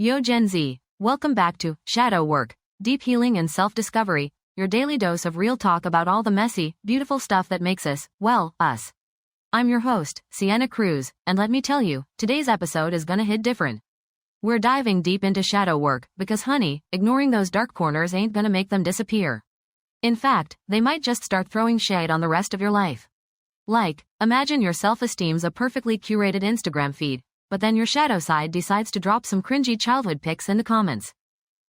Yo Gen Z, welcome back to Shadow Work, Deep Healing and Self-Discovery, your daily dose of real talk about all the messy, beautiful stuff that makes us, well, us. I'm your host, Sienna Cruz, and let me tell you, today's episode is gonna hit different. We're diving deep into shadow work because honey, ignoring those dark corners ain't gonna make them disappear. In fact, they might just start throwing shade on the rest of your life. Like, imagine your self-esteem's a perfectly curated Instagram feed, but then your shadow side decides to drop some cringy childhood pics in the comments.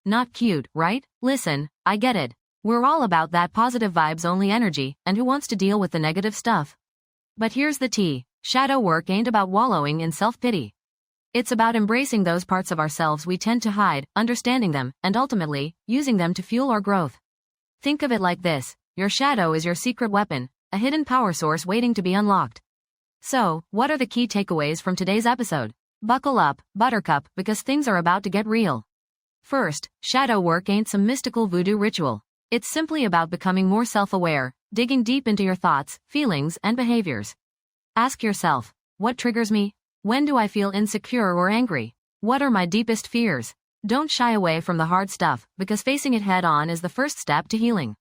Not cute, right? Listen, I get it. We're all about that positive vibes only energy, and who wants to deal with the negative stuff? But here's the tea. Shadow work ain't about wallowing in self-pity. It's about embracing those parts of ourselves we tend to hide, understanding them, and ultimately, using them to fuel our growth. Think of it like this. Your shadow is your secret weapon, a hidden power source waiting to be unlocked. So, what are the key takeaways from today's episode? Buckle up, Buttercup, because things are about to get real. First, shadow work ain't some mystical voodoo ritual. It's simply about becoming more self-aware, digging deep into your thoughts, feelings, and behaviors. Ask yourself, what triggers me? When do I feel insecure or angry? What are my deepest fears? Don't shy away from the hard stuff, because facing it head-on is the first step to healing.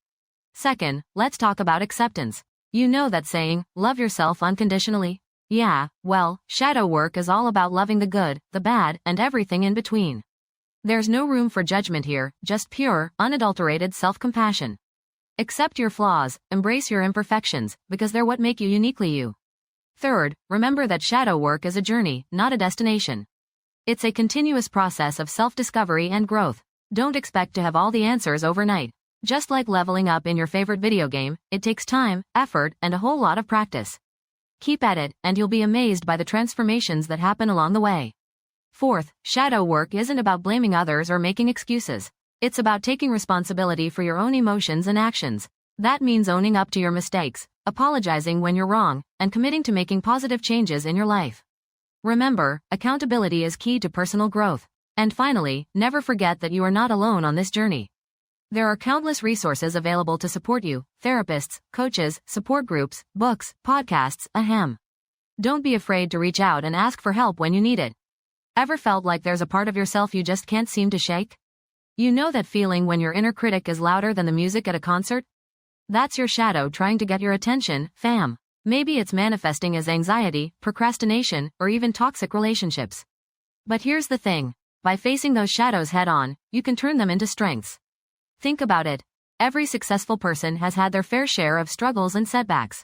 Second, let's talk about acceptance. You know that saying, love yourself unconditionally? Yeah, well, shadow work is all about loving the good, the bad, and everything in between. There's no room for judgment here, just pure, unadulterated self-compassion. Accept your flaws, embrace your imperfections, because they're what make you uniquely you. Third, remember that shadow work is a journey, not a destination. It's a continuous process of self-discovery and growth. Don't expect to have all the answers overnight. Just like leveling up in your favorite video game, it takes time, effort, and a whole lot of practice. Keep at it, and you'll be amazed by the transformations that happen along the way. Fourth, shadow work isn't about blaming others or making excuses. It's about taking responsibility for your own emotions and actions. That means owning up to your mistakes, apologizing when you're wrong, and committing to making positive changes in your life. Remember, accountability is key to personal growth. And finally, never forget that you are not alone on this journey. There are countless resources available to support you: therapists, coaches, support groups, books, podcasts, ahem. Don't be afraid to reach out and ask for help when you need it. Ever felt like there's a part of yourself you just can't seem to shake? You know that feeling when your inner critic is louder than the music at a concert? That's your shadow trying to get your attention, fam. Maybe it's manifesting as anxiety, procrastination, or even toxic relationships. But here's the thing. By facing those shadows head-on, you can turn them into strengths. Think about it. Every successful person has had their fair share of struggles and setbacks.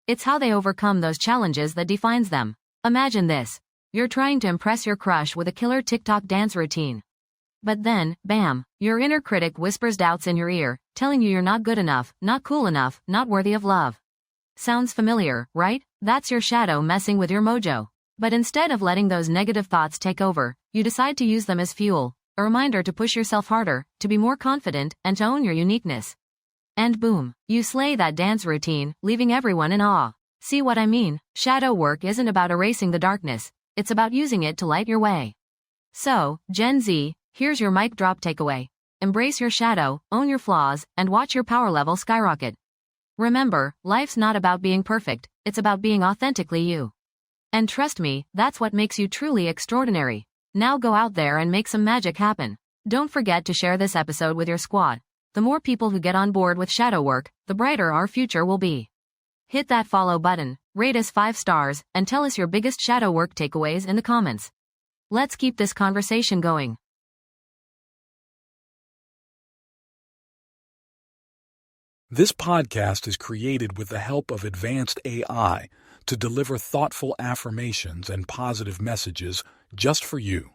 It's how they overcome those challenges that defines them. Imagine this. You're trying to impress your crush with a killer TikTok dance routine. But then, bam, your inner critic whispers doubts in your ear, telling you you're not good enough, not cool enough, not worthy of love. Sounds familiar, right? That's your shadow messing with your mojo. But instead of letting those negative thoughts take over, you decide to use them as fuel. A reminder to push yourself harder, to be more confident, and to own your uniqueness. And boom, you slay that dance routine, leaving everyone in awe. See what I mean? Shadow work isn't about erasing the darkness, it's about using it to light your way. So, Gen Z, here's your mic drop takeaway. Embrace your shadow, own your flaws, and watch your power level skyrocket. Remember, life's not about being perfect, it's about being authentically you. And trust me, that's what makes you truly extraordinary. Now go out there and make some magic happen. Don't forget to share this episode with your squad. The more people who get on board with shadow work, the brighter our future will be. Hit that follow button, rate us 5 stars, and tell us your biggest shadow work takeaways in the comments. Let's keep this conversation going. This podcast is created with the help of advanced AI to deliver thoughtful affirmations and positive messages just for you.